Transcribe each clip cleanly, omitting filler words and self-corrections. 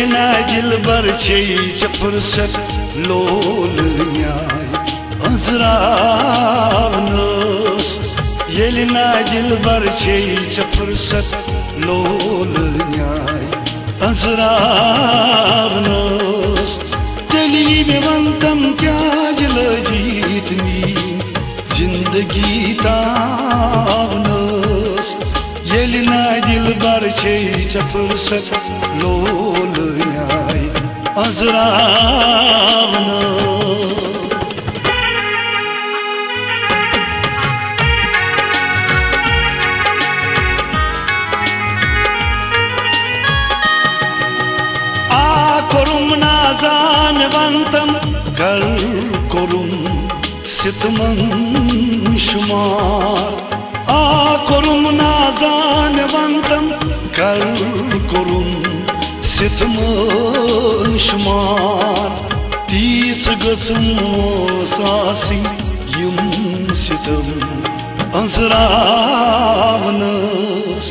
Yelina dilber çeyice fırsat lol nyay azravnus Yelina dilber çeyice fırsat lol nyay azravnus Deli में वंतम क्या जल जीतनी जिंदगी तावनस Yelina dilber çeyice fırsat lol nyay azravnus Korum nazam vantam kar korum sitman shumar korum nazam vantam kar korum sitman shumar Tis gasum sasi yum sitam azravnas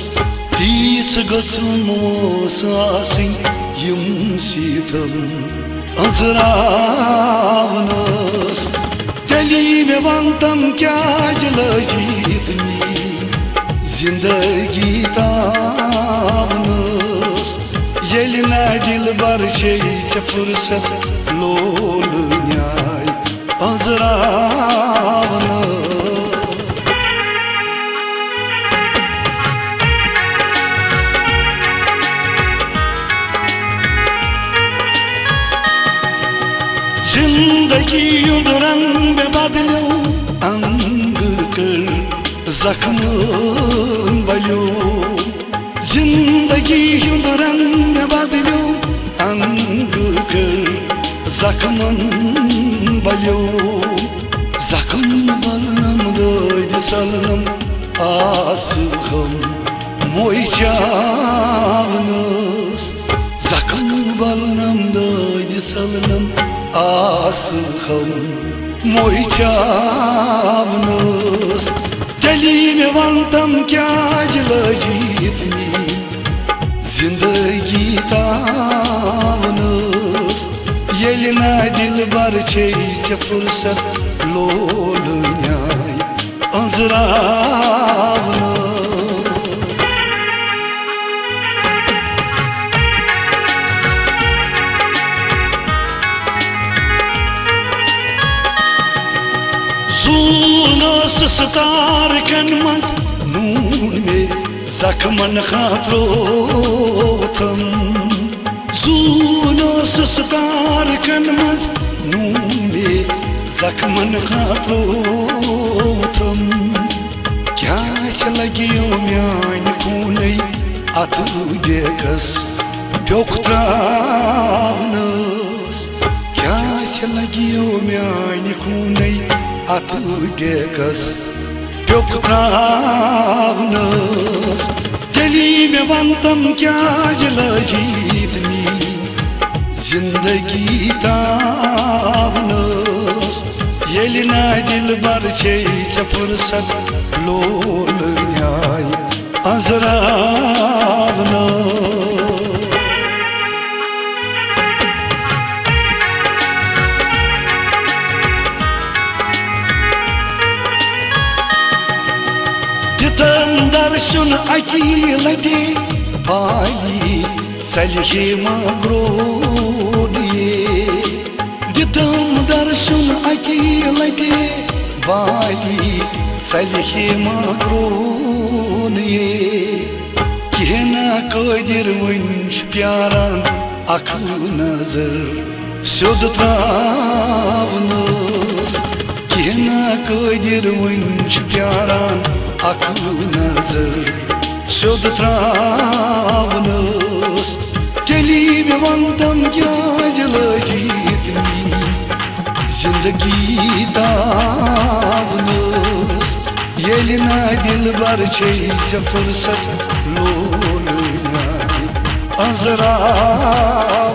Tis gasum sasi yum sitam azravnas Deli में वंतम क्या जल जीतनी जिंदगी तावनस Yelina dilber çeyice fırsat lol nyay azravnas जिंदगी यूं रंग में बदलो अंग कर जख्म बलो जिंदगी यूं रंग में बदलो अंग कर जख्म बलो जख्म बलनम दोद सलनम आसखम मोई चावनस जख्म बलनम दोद सलनम आसखम मोई चावनस Deli में वंतम क्या जल जीतनी जिंदगी तावनस Yelina dilber çeyice fırsat lol nyay azravnus Zulus star kanmaz nun me zakman khatrotam Zulus star kanmaz nun me zakman khatrotam Kya chalagyo myan kunay atu dekas doktravnas Kya chalagyo myan kunay atu dekas doktravnas Deli में वंतम क्या जल जीतनी जिंदगी तावनस Yelina dilber çeyice fırsat lol nyay azravnas Ditam darshun akilati payi salhi magrodiye Ditam darshun akilati payi salhi magrodiye Kihna kodir winch pyaran akh nazar shud travnas Kihna kodir winch pyaran akh nazar shud travnas Deli में वंतम क्या जल जीतनी जिंदगी तावनस Yelina dilber çeyice fırsat lol nyay azravnus